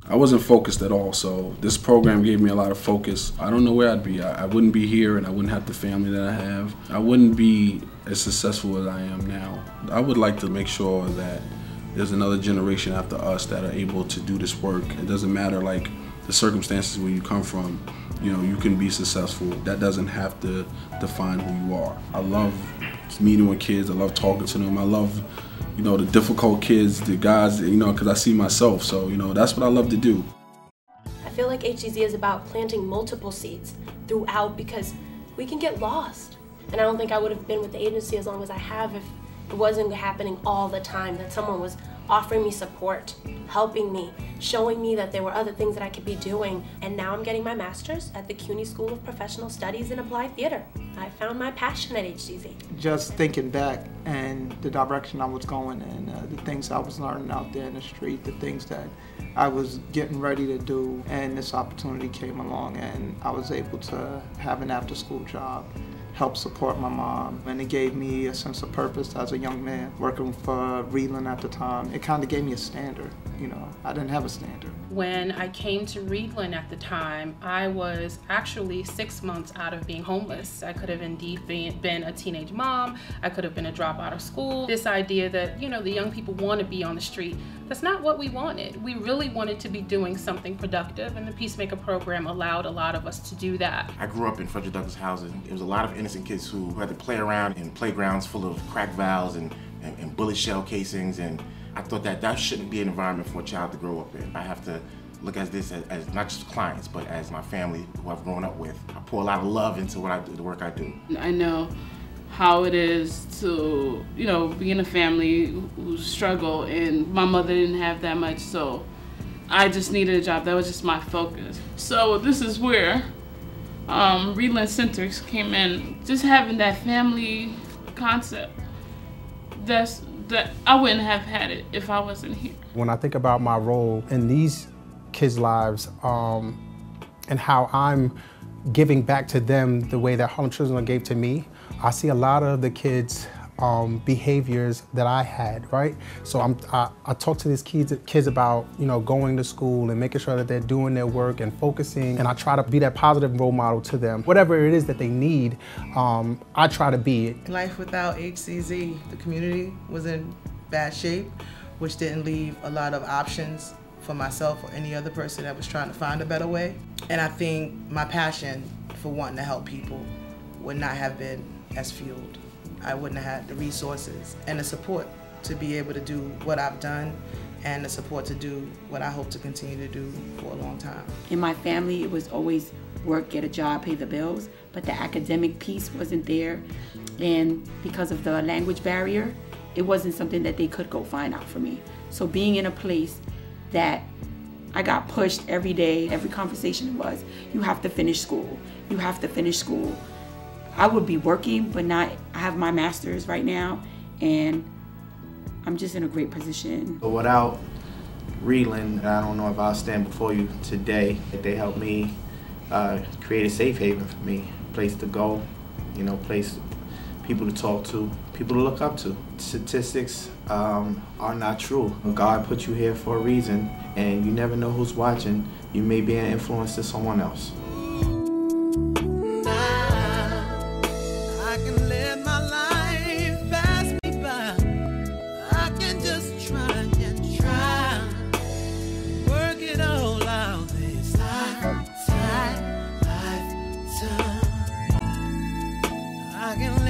I wasn't focused at all, so this program gave me a lot of focus. I don't know where I'd be. I wouldn't be here, and I wouldn't have the family that I have. I wouldn't be as successful as I am now. I would like to make sure that there's another generation after us that are able to do this work. It doesn't matter like the circumstances where you come from. You know, you can be successful. That doesn't have to define who you are. I love meeting with kids. I love talking to them. I love, you know, the difficult kids, the guys, you know, because I see myself. So, you know, that's what I love to do. I feel like HCZ is about planting multiple seeds throughout, because we can get lost. And I don't think I would have been with the agency as long as I have if it wasn't happening all the time, that someone was offering me support, helping me, showing me that there were other things that I could be doing. And now I'm getting my master's at the CUNY School of Professional Studies in Applied Theater. I found my passion at HCZ. Just thinking back and the direction I was going in, the things I was learning out there in the street, the things that I was getting ready to do, and this opportunity came along and I was able to have an after-school job, help support my mom, and it gave me a sense of purpose as a young man working for Reedland at the time. It kind of gave me a standard, you know. I didn't have a standard. When I came to Reedland at the time, I was actually 6 months out of being homeless. I could have indeed been a teenage mom. I could have been a dropout of school. This idea that, you know, the young people want to be on the street, that's not what we wanted. We really wanted to be doing something productive, and the Peacemaker program allowed a lot of us to do that. I grew up in Frederick Douglass housing. It was a lot of innocent kids who had to play around in playgrounds full of crack valves and bullet shell casings, and I thought that that shouldn't be an environment for a child to grow up in. I have to look at this as not just clients, but as my family who I've grown up with. I pour a lot of love into what I do, the work I do. I know how it is to, you know, be in a family who struggle, and my mother didn't have that much, so I just needed a job. That was just my focus. So this is where Reedland Centers came in. Just having that family concept, that I wouldn't have had it if I wasn't here. When I think about my role in these kids' lives and how I'm giving back to them the way that Harlem Children gave to me, I see a lot of the kids' behaviors that I had, right? So I talk to these kids about, you know, going to school and making sure that they're doing their work and focusing, and I try to be that positive role model to them. Whatever it is that they need, I try to be it. Life without HCZ, the community was in bad shape, which didn't leave a lot of options for myself or any other person that was trying to find a better way. And I think my passion for wanting to help people would not have been as fueled. I wouldn't have had the resources and the support to be able to do what I've done, and the support to do what I hope to continue to do for a long time. In my family, it was always work, get a job, pay the bills, but the academic piece wasn't there. And because of the language barrier, it wasn't something that they could go find out for me. So being in a place that I got pushed every day, every conversation was, you have to finish school, you have to finish school. I would be working, but not, I have my master's right now, and I'm just in a great position. But without Reedland, I don't know if I'll stand before you today. They helped me create a safe haven for me, a place to go, you know, place, people to talk to, people to look up to. Statistics are not true. God put you here for a reason, and you never know who's watching. You may be an influence to someone else. I can